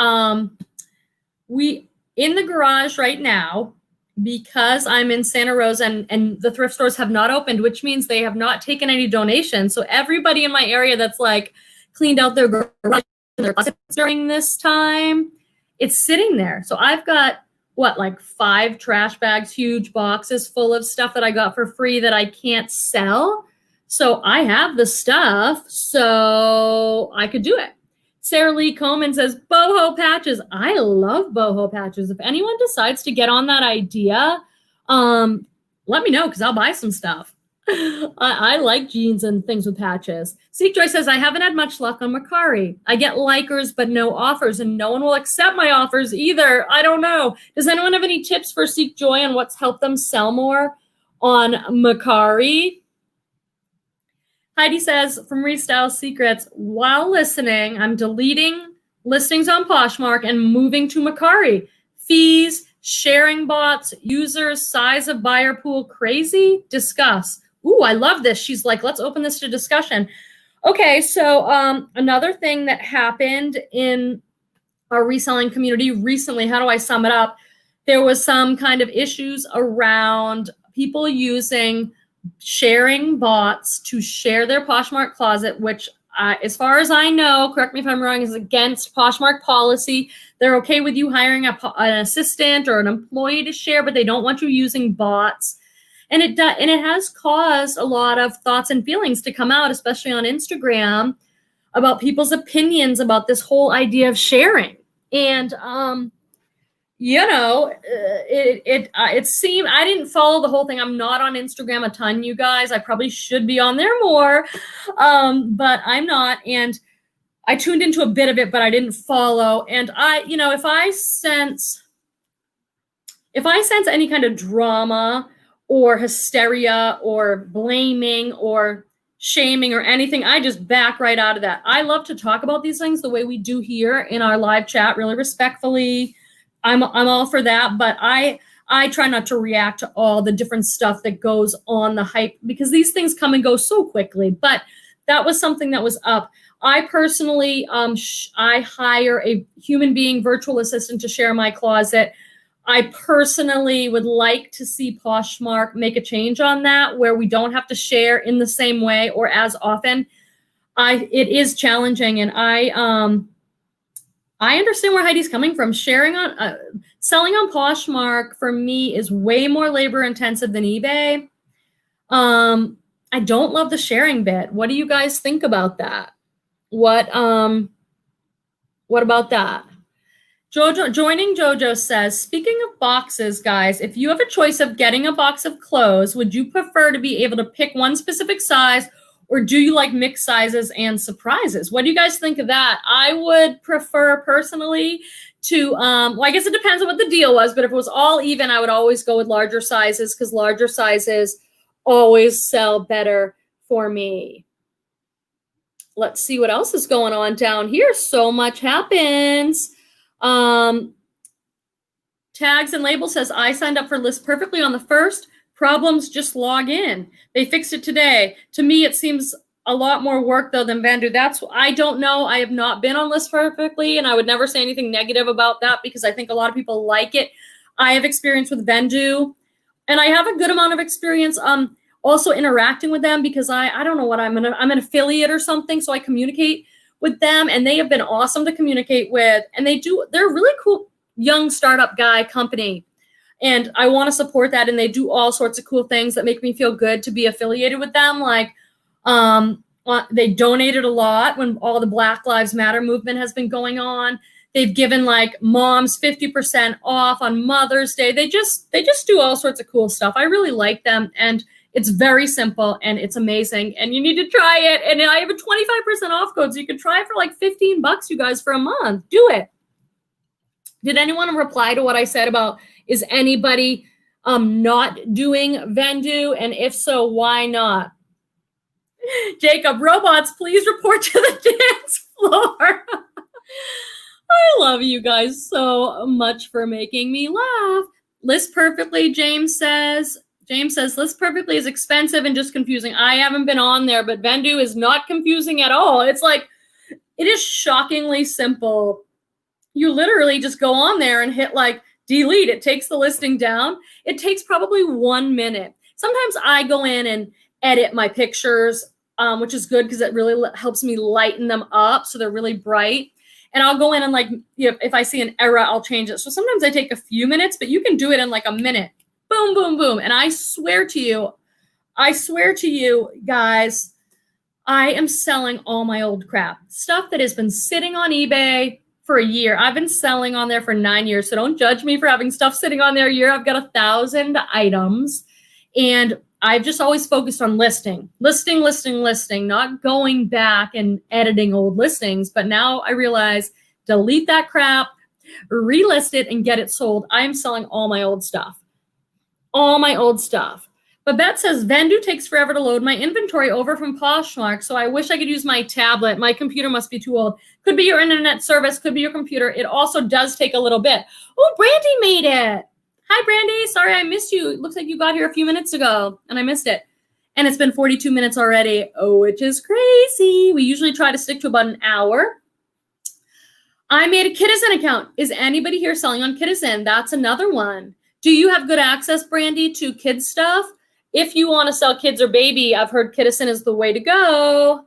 we in the garage right now, because I'm in Santa Rosa and the thrift stores have not opened, which means they have not taken any donations. So everybody in my area that's like cleaned out their garage and their closets during this time, it's sitting there. So I've got what, like 5 trash bags, huge boxes full of stuff that I got for free that I can't sell. So I have the stuff, so I could do it. Sarah Lee Coleman says, boho patches. I love boho patches. If anyone decides to get on that idea, let me know because I'll buy some stuff. I like jeans and things with patches. Seek Joy says, I haven't had much luck on Mercari. I get likers, but no offers, and no one will accept my offers either. I don't know. Does anyone have any tips for Seek Joy on what's helped them sell more on Mercari? Heidi says, from Restyle Secrets, while listening, I'm deleting listings on Poshmark and moving to Mercari. Fees, sharing bots, users, size of buyer pool, crazy? Discuss. Ooh, I love this. She's like, let's open this to discussion. Okay, so another thing that happened in our reselling community recently, how do I sum it up? There was some kind of issues around people using sharing bots to share their Poshmark closet, which as far as I know, correct me if I'm wrong, is against Poshmark policy. They're okay with you hiring an assistant or an employee to share, but they don't want you using bots. And it has caused a lot of thoughts and feelings to come out, especially on Instagram, about people's opinions about this whole idea of sharing. And you know, it seemed, I didn't follow the whole thing. I'm not on Instagram a ton, you guys. I probably should be on there more, but I'm not. And I tuned into a bit of it, but I didn't follow. And you know, if I sense any kind of drama or hysteria or blaming or shaming or anything, I just back right out of that. I love to talk about these things the way we do here in our live chat, really respectfully. I'm all for that, but I try not to react to all the different stuff that goes on, the hype, because these things come and go so quickly. But that was something that was up. I personally, I hire a human being virtual assistant to share my closet. I personally would like to see Poshmark make a change on that, where we don't have to share in the same way or as often. It is challenging, and I understand where Heidi's coming from. Sharing on, selling on Poshmark for me is way more labor intensive than eBay. I don't love the sharing bit. What do you guys think about that? What about that? Joining Jojo says, speaking of boxes, guys, if you have a choice of getting a box of clothes, would you prefer to be able to pick one specific size, or do you like mixed sizes and surprises? What do you guys think of that? I would prefer personally to, well, I guess it depends on what the deal was, but if it was all even, I would always go with larger sizes because larger sizes always sell better for me. Let's see what else is going on down here. So much happens. Tags and Label says, I signed up for List Perfectly on the 1st. Problems, just log in. They fixed it today. To me, it seems a lot more work though than Vendoo. I don't know. I have not been on List Perfectly, and I would never say anything negative about that because I think a lot of people like it. I have experience with Vendoo, and I have a good amount of experience also interacting with them because I don't know what I'm an affiliate or something, so I communicate with them, and they have been awesome to communicate with, and they're a really cool young startup guy company. And I want to support that. And they do all sorts of cool things that make me feel good to be affiliated with them. Like they donated a lot when all the Black Lives Matter movement has been going on. They've given like moms 50% off on Mother's Day. They just do all sorts of cool stuff. I really like them. And it's very simple and it's amazing. And you need to try it. And I have a 25% off code. So you can try it for like $15, you guys, for a month. Do it. Did anyone reply to what I said about, is anybody not doing Vendoo? And if so, why not? Jacob, robots, please report to the dance floor. I love you guys so much for making me laugh. List Perfectly, James says, List Perfectly is expensive and just confusing. I haven't been on there, but Vendoo is not confusing at all. It's like, it is shockingly simple. You literally just go on there and hit like delete. It takes the listing down. It takes probably 1 minute. Sometimes I go in and edit my pictures, which is good because it really helps me lighten them up so they're really bright. And I'll go in and like, if I see an error, I'll change it. So sometimes I take a few minutes, but you can do it in like a minute. Boom, boom, boom. And I swear to you guys, I am selling all my old crap. Stuff that has been sitting on eBay for a year. I've been selling on there for 9 years, so don't judge me for having stuff sitting on there a year. I've got 1,000 items, and I've just always focused on listing, not going back and editing old listings. But now I realize, delete that crap, relist it, and get it sold. I'm selling all my old stuff. Babette says, Vendoo takes forever to load my inventory over from Poshmark, so I wish I could use my tablet. My computer must be too old. Could be your internet service, could be your computer. It also does take a little bit. Oh, Brandy made it. Hi, Brandy. Sorry I missed you. It looks like you got here a few minutes ago, and I missed it. And it's been 42 minutes already, which is crazy. We usually try to stick to about an hour. I made a Kidizen account. Is anybody here selling on Kidizen? That's another one. Do you have good access, Brandy, to kids stuff? If you want to sell kids or baby, I've heard Kidizen is the way to go.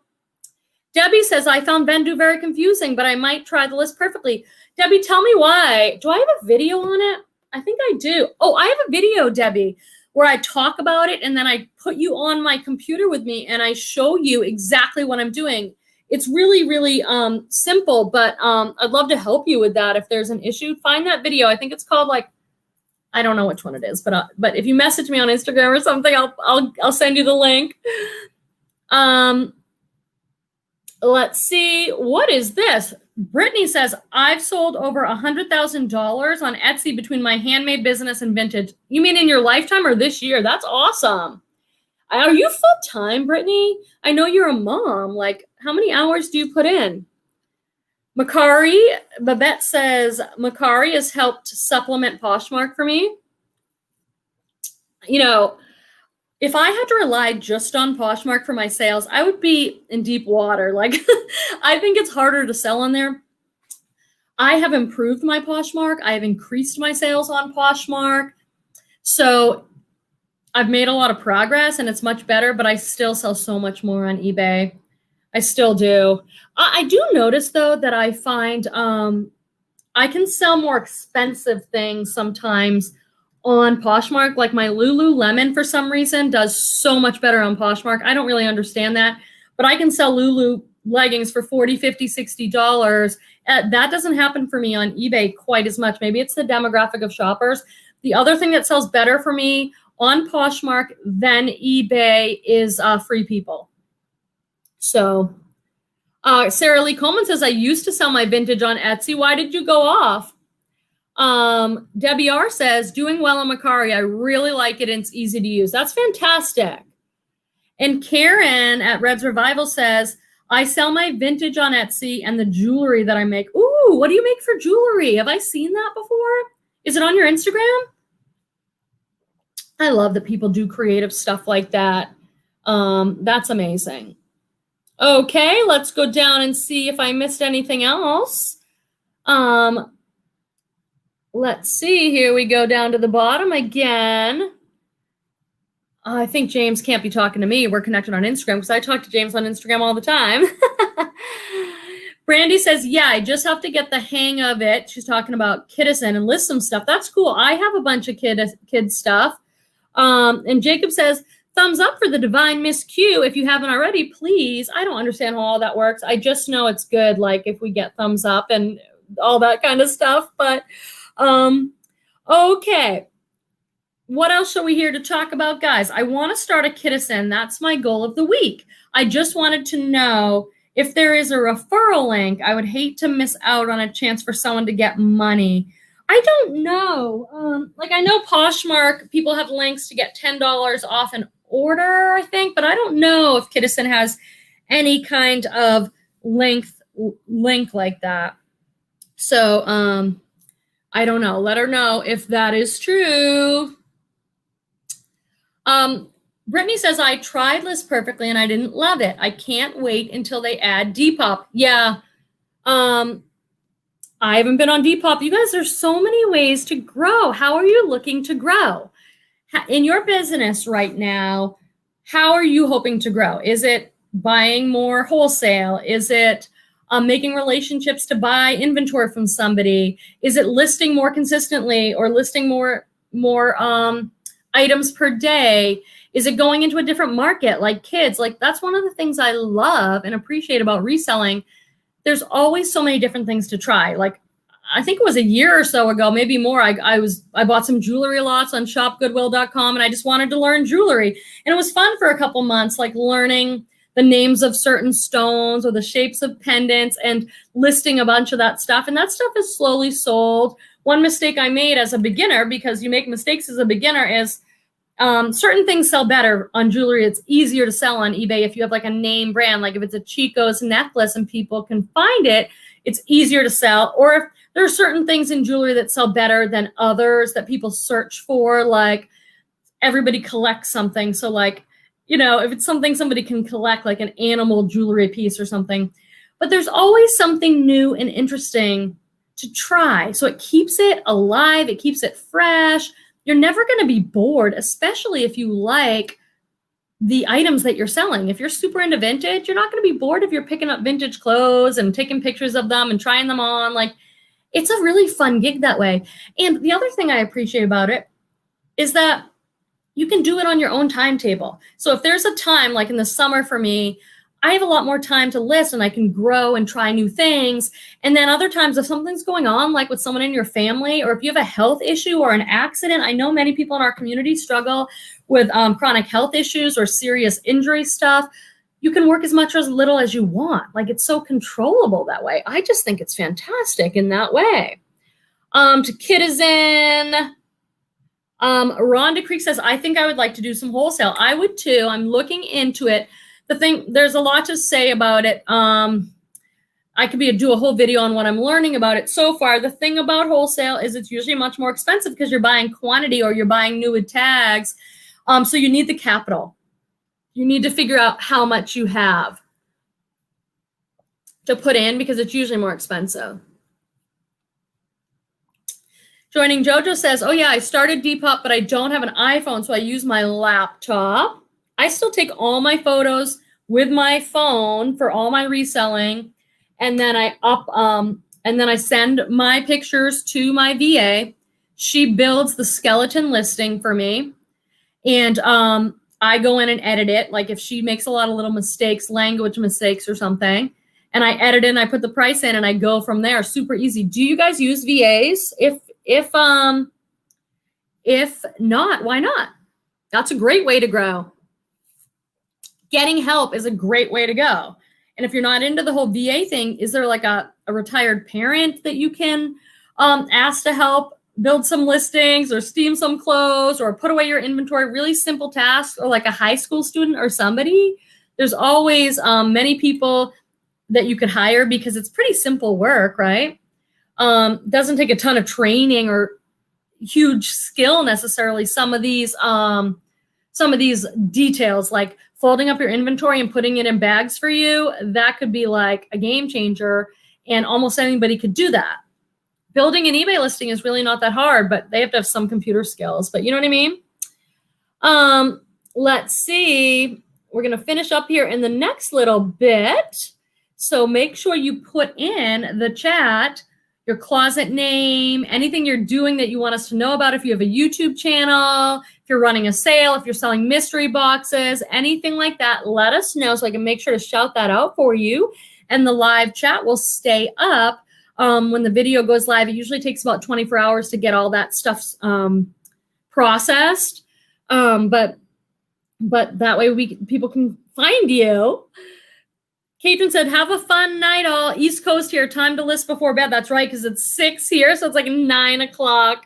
Debbie says, I found Vendoo very confusing, but I might try the List Perfectly. Debbie, tell me why. Do I have a video on it? I think I do. Oh, I have a video, Debbie, where I talk about it, and then I put you on my computer with me, and I show you exactly what I'm doing. It's really, really simple, but I'd love to help you with that if there's an issue. Find that video. I think it's called like, I don't know which one it is, but if you message me on Instagram or something, I'll send you the link. Let's see. What is this? Brittany says, I've sold over $100,000 on Etsy between my handmade business and vintage. You mean in your lifetime or this year? That's awesome. Are you full-time, Brittany? I know you're a mom. Like, how many hours do you put in? Babette says, Macari has helped supplement Poshmark for me. You know, if I had to rely just on Poshmark for my sales, I would be in deep water. Like, I think it's harder to sell on there. I have improved my Poshmark. I have increased my sales on Poshmark. So I've made a lot of progress and it's much better, but I still sell so much more on eBay. I still do. I do notice, though, that I find I can sell more expensive things sometimes on Poshmark. Like my Lululemon, for some reason, does so much better on Poshmark. I don't really understand that. But I can sell Lulu leggings for $40, $50, $60. That doesn't happen for me on eBay quite as much. Maybe it's the demographic of shoppers. The other thing that sells better for me on Poshmark than eBay is Free People. So Sarah Lee Coleman says, I used to sell my vintage on Etsy. Why did you go off? Debbie R says, doing well on Macari. I really like it and it's easy to use. That's fantastic. And Karen at Red's Revival says, I sell my vintage on Etsy and the jewelry that I make. Ooh, what do you make for jewelry? Have I seen that before? Is it on your Instagram? I love that people do creative stuff like that. That's amazing. Okay, let's go down and see if I missed anything else. Let's see here. We go down to the bottom again. I think James can't be talking to me. We're connected on Instagram because I talk to James on Instagram all the time. Brandy says, yeah, I just have to get the hang of it. She's talking about Kittison and list some stuff. That's cool. I have a bunch of kid stuff. And Jacob says, thumbs up for the Divine Miss Q. If you haven't already, please. I don't understand how all that works. I just know it's good, like if we get thumbs up and all that kind of stuff. But okay. What else are we here to talk about, guys? I want to start a Kittison. That's my goal of the week. I just wanted to know if there is a referral link. I would hate to miss out on a chance for someone to get money. I don't know. Like I know Poshmark, people have links to get $10 off an order, I think, but I don't know if Kittison has any kind of link like that. So I don't know. Let her know if that is true. Brittany says, I tried List Perfectly and I didn't love it. I can't wait until they add Depop. Yeah. I haven't been on Depop. You guys, there's so many ways to grow. How are you looking to grow? In your business right now, how are you hoping to grow? Is it buying more wholesale? Is it making relationships to buy inventory from somebody? Is it listing more consistently or listing more items per day? Is it going into a different market like kids? Like that's one of the things I love and appreciate about reselling. There's always so many different things to try. Like I think it was a year or so ago, maybe more. I bought some jewelry lots on shopgoodwill.com and I just wanted to learn jewelry. And it was fun for a couple months, like learning the names of certain stones or the shapes of pendants and listing a bunch of that stuff. And that stuff is slowly sold. One mistake I made as a beginner, because you make mistakes as a beginner, is certain things sell better on jewelry. It's easier to sell on eBay if you have like a name brand, like if it's a Chico's necklace and people can find it, it's easier to sell. Or if there are certain things in jewelry that sell better than others that people search for, like everybody collects something. So like, you know, if it's something somebody can collect, like an animal jewelry piece or something, but there's always something new and interesting to try. So it keeps it alive. It keeps it fresh. You're never going to be bored, especially if you like the items that you're selling. If you're super into vintage, you're not going to be bored if you're picking up vintage clothes and taking pictures of them and trying them on. Like, it's a really fun gig that way. And the other thing I appreciate about it is that you can do it on your own timetable. So if there's a time, like in the summer for me, I have a lot more time to list and I can grow and try new things. And then other times, if something's going on, like with someone in your family, or if you have a health issue or an accident, I know many people in our community struggle with chronic health issues or serious injury stuff. You can work as much or as little as you want. Like, it's so controllable that way. I just think it's fantastic in that way. To Kittison, Rhonda Creek says, I think I would like to do some wholesale. I would too. I'm looking into it. There's a lot to say about it. I could do a whole video on what I'm learning about it so far. The thing about wholesale is it's usually much more expensive because you're buying quantity or you're buying new with tags. So you need the capital. You need to figure out how much you have to put in because it's usually more expensive. Joining Jojo says, oh yeah, I started Depop, but I don't have an iPhone, so I use my laptop. I still take all my photos with my phone for all my reselling, and then I send my pictures to my VA. She builds the skeleton listing for me, and I go in and edit it. Like if she makes a lot of little mistakes, language mistakes or something, and I edit it and I put the price in and I go from there. Super easy. Do you guys use VAs? If not, why not? That's a great way to grow. Getting help is a great way to go. And if you're not into the whole VA thing, is there like a retired parent that you can asked to help build some listings or steam some clothes or put away your inventory, really simple tasks, or like a high school student or somebody, there's always many people that you could hire because it's pretty simple work, right? Doesn't take a ton of training or huge skill necessarily. Some of these details, like folding up your inventory and putting it in bags for you, that could be like a game changer, and almost anybody could do that. Building an eBay listing is really not that hard, but they have to have some computer skills, but you know what I mean? Let's see. We're going to finish up here in the next little bit. So make sure you put in the chat your closet name, anything you're doing that you want us to know about. If you have a YouTube channel, if you're running a sale, if you're selling mystery boxes, anything like that, let us know so I can make sure to shout that out for you. And the live chat will stay up when the video goes live. It usually takes about 24 hours to get all that stuff processed. But that way people can find you. Katrin said, have a fun night all. East Coast here, time to list before bed. That's right, because it's 6 here, so it's like 9 o'clock.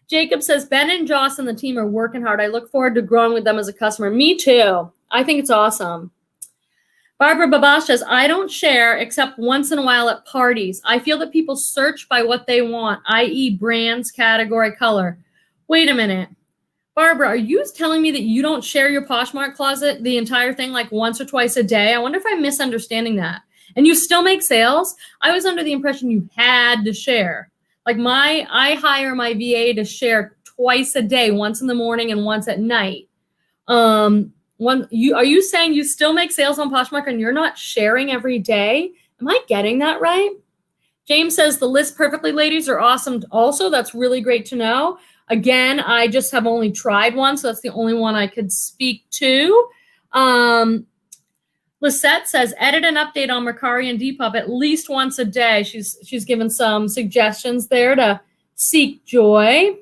Jacob says, Ben and Joss and the team are working hard. I look forward to growing with them as a customer. Me too. I think it's awesome. Barbara Babash says, I don't share except once in a while at parties. I feel that people search by what they want, i.e. brands, category, color. Wait a minute. Barbara, are you telling me that you don't share your Poshmark closet, the entire thing, like once or twice a day? I wonder if I'm misunderstanding that. And you still make sales? I was under the impression you had to share. Like I hire my VA to share twice a day, once in the morning and once at night. Are you saying you still make sales on Poshmark and you're not sharing every day? Am I getting that right? James says the list perfectly ladies are awesome. Also, that's really great to know. Again, I just have only tried one, so that's the only one I could speak to. Lisette says, edit and update on Mercari and Depop at least once a day. She's given some suggestions there to seek joy.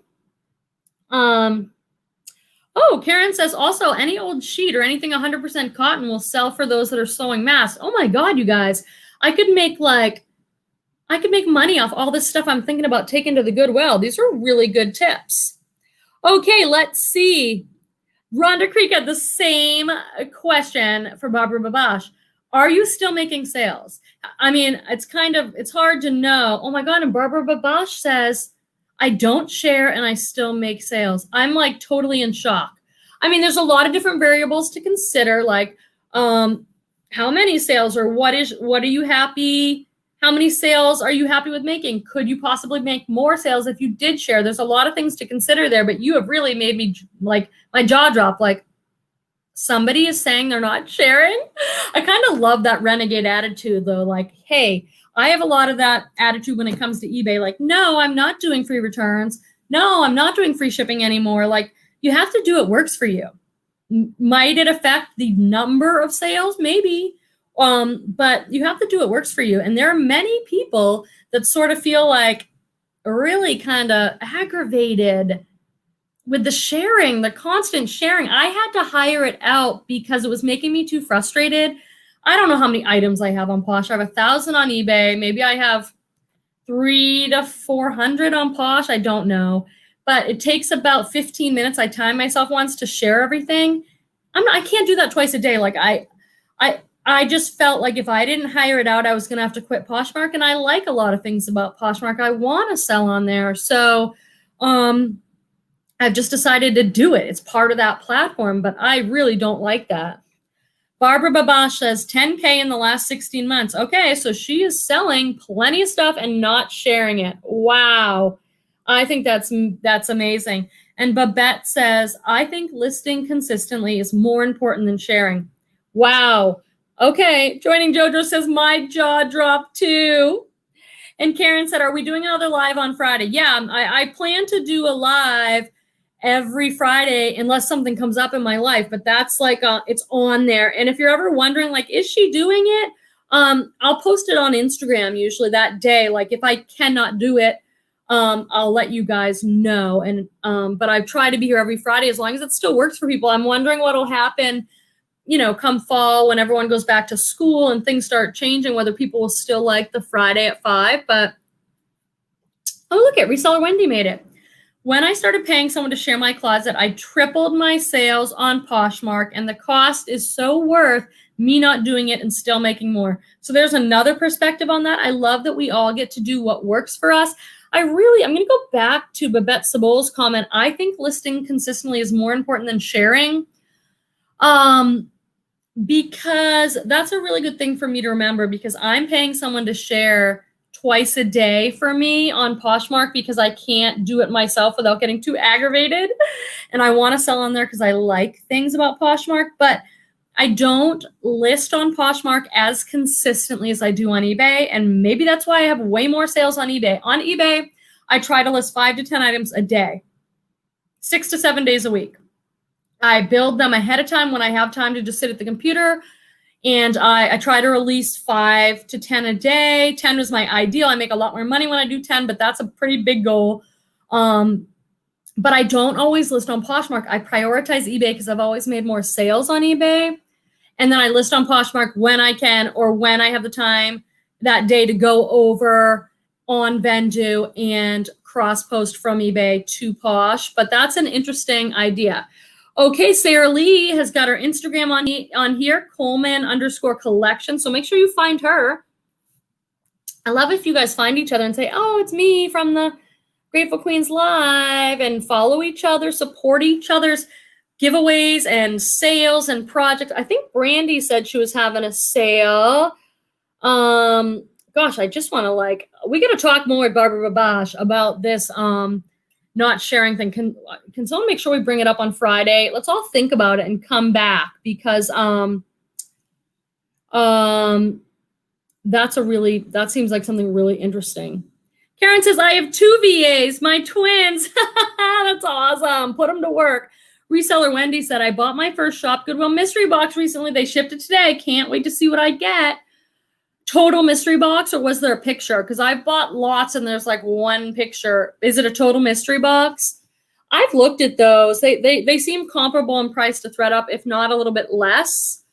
Oh, Karen says, also, any old sheet or anything 100% cotton will sell for those that are sewing masks. Oh my God, you guys. I could make money off all this stuff I'm thinking about taking to the Goodwill. These are really good tips. Okay, let's see. Rhonda Creek had the same question for Barbara Babash. Are you still making sales? I mean, it's hard to know. Oh my God, and Barbara Babash says, I don't share and I still make sales. I'm like totally in shock. I mean, there's a lot of different variables to consider, like how many sales or what are you happy? How many sales are you happy with making? Could you possibly make more sales if you did share? There's a lot of things to consider there, but you have really made me like my jaw drop. Like somebody is saying they're not sharing. I kind of love that renegade attitude though. Like, hey, I have a lot of that attitude when it comes to eBay. Like, no, I'm not doing free returns. No, I'm not doing free shipping anymore. Like you have to do what works for you. Might it affect the number of sales? Maybe. But you have to do what works for you. And there are many people that sort of feel like really kind of aggravated with the sharing, the constant sharing. I had to hire it out because it was making me too frustrated. I don't know how many items I have on Posh. I have 1,000 on eBay. Maybe I have 300 to 400 on Posh. I don't know. But it takes about 15 minutes. I timed myself once to share everything. I can't do that twice a day. Like I just felt like if I didn't hire it out, I was going to have to quit Poshmark. And I like a lot of things about Poshmark. I want to sell on there. So I've just decided to do it. It's part of that platform, but I really don't like that. Barbara Babash says 10K in the last 16 months. Okay, so she is selling plenty of stuff and not sharing it. Wow. I think that's amazing. And Babette says, I think listing consistently is more important than sharing. Wow. Okay, joining JoJo says, my jaw dropped too. And Karen said, are we doing another live on Friday? Yeah, I plan to do a live every Friday unless something comes up in my life, but that's like, it's on there. And if you're ever wondering, like, is she doing it? I'll post it on Instagram usually that day. Like if I cannot do it, I'll let you guys know. And, but I've tried to be here every Friday as long as it still works for people. I'm wondering what'll happen, come fall when everyone goes back to school and things start changing, whether people will still like the Friday at 5, but oh, it. Reseller Wendy made it. When I started paying someone to share my closet, I tripled my sales on Poshmark, and the cost is so worth me not doing it and still making more. So there's another perspective on that. I love that we all get to do what works for us. I'm going to go back to Babette Sabol's comment. I think listing consistently is more important than sharing, because that's a really good thing for me to remember, because I'm paying someone to share twice a day for me on Poshmark because I can't do it myself without getting too aggravated. And I want to sell on there because I like things about Poshmark, but I don't list on Poshmark as consistently as I do on eBay. And maybe that's why I have way more sales on eBay. On eBay, I try to list 5 to 10 items a day, 6 to 7 days a week. I build them ahead of time when I have time to just sit at the computer. And I try to release 5 to 10 a day. 10 is my ideal. I make a lot more money when I do 10, but that's a pretty big goal. But I don't always list on Poshmark. I prioritize eBay because I've always made more sales on eBay. And then I list on Poshmark when I can or when I have the time that day to go over on Vendoo and cross-post from eBay to Posh. But that's an interesting idea. Okay, Sarah Lee has got her Instagram on here, Coleman_collection. So make sure you find her. I love if you guys find each other and say, oh, it's me from the Grateful Queens Live, and follow each other, support each other's giveaways and sales and projects. I think Brandy said she was having a sale. Gosh, I just want to we got to talk more with Barbara Babash about this not sharing thing. Can someone make sure we bring it up on Friday? Let's all think about it and come back, because that seems like something really interesting. Karen says, I have 2 VAs, my twins. That's awesome. Put them to work. Reseller Wendy said, I bought my first shop Goodwill mystery box recently. They shipped it today. Can't wait to see what I get. Total mystery box, or was there a picture? Because I've bought lots and there's like one picture. Is it a total mystery box? I've looked at those. They seem comparable in price to Thredup, if not a little bit less.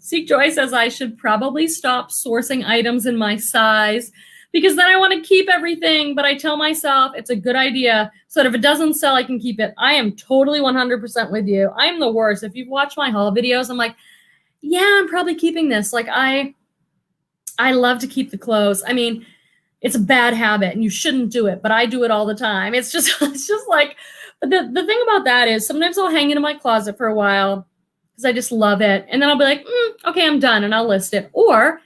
Seek Joy says I should probably stop sourcing items in my size, because then I want to keep everything, but I tell myself it's a good idea so that if it doesn't sell, I can keep it. I am totally 100% with you. I'm the worst. If you've watched my haul videos, I'm like, yeah, I'm probably keeping this. Like I love to keep the clothes. I mean, it's a bad habit and you shouldn't do it, but I do it all the time. It's just like, but the thing about that is sometimes I'll hang it in my closet for a while because I just love it. And then I'll be like, okay, I'm done, and I'll list it. Or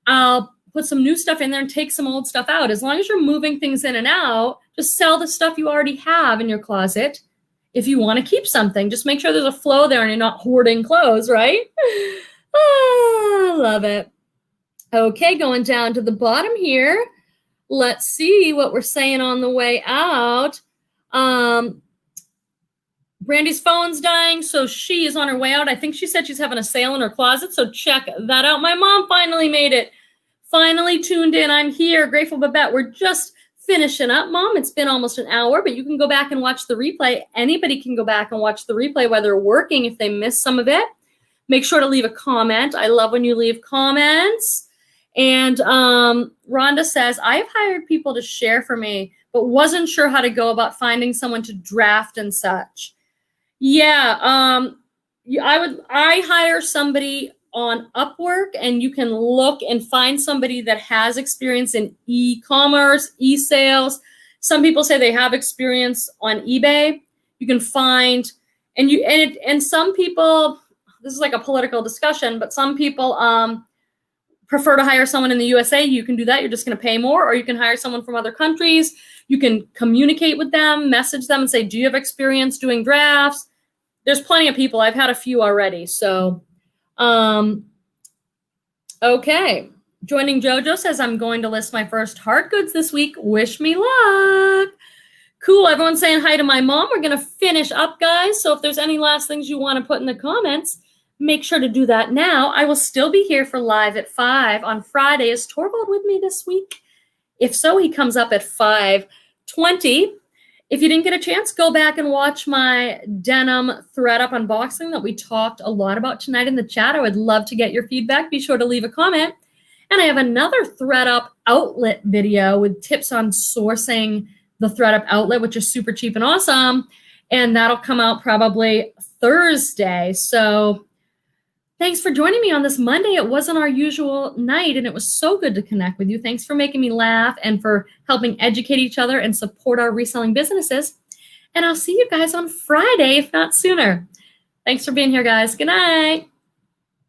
I'll put some new stuff in there and take some old stuff out. As long as you're moving things in and out, just sell the stuff you already have in your closet. If you want to keep something, just make sure there's a flow there and you're not hoarding clothes, right? I love it. Okay, going down to the bottom here. Let's see what we're saying on the way out. Brandy's phone's dying, so she is on her way out. I think she said she's having a sale in her closet, so check that out. My mom finally made it. Finally tuned in. I'm here. Grateful Babette. We're just finishing up, Mom. It's been almost an hour, but you can go back and watch the replay. Anybody can go back and watch the replay while they're working if they missed some of it. Make sure to leave a comment. I love when you leave comments. And Rhonda says, I've hired people to share for me, but wasn't sure how to go about finding someone to draft and such. Yeah, I hire somebody on Upwork, and you can look and find somebody that has experience in e-commerce, e-sales. Some people say they have experience on eBay. You can find, and some people, this is like a political discussion, but some people prefer to hire someone in the USA. You can do that. You're just going to pay more. Or you can hire someone from other countries. You can communicate with them, message them and say, do you have experience doing drafts? There's plenty of people. I've had a few already. So, okay. Joining JoJo says, I'm going to list my first hard goods this week. Wish me luck. Cool. Everyone's saying hi to my mom. We're going to finish up, guys. So if there's any last things you want to put in the comments, make sure to do that now. I will still be here for live at 5 on Friday. Is Torvald with me this week? If so, he comes up at 5:20. If you didn't get a chance, go back and watch my denim Thredup unboxing that we talked a lot about tonight in the chat. I would love to get your feedback. Be sure to leave a comment. And I have another Thredup outlet video with tips on sourcing the Thredup outlet, which is super cheap and awesome. And that'll come out probably Thursday. So thanks for joining me on this Monday. It wasn't our usual night, and it was so good to connect with you. Thanks for making me laugh and for helping educate each other and support our reselling businesses. And I'll see you guys on Friday, if not sooner. Thanks for being here, guys. Good night.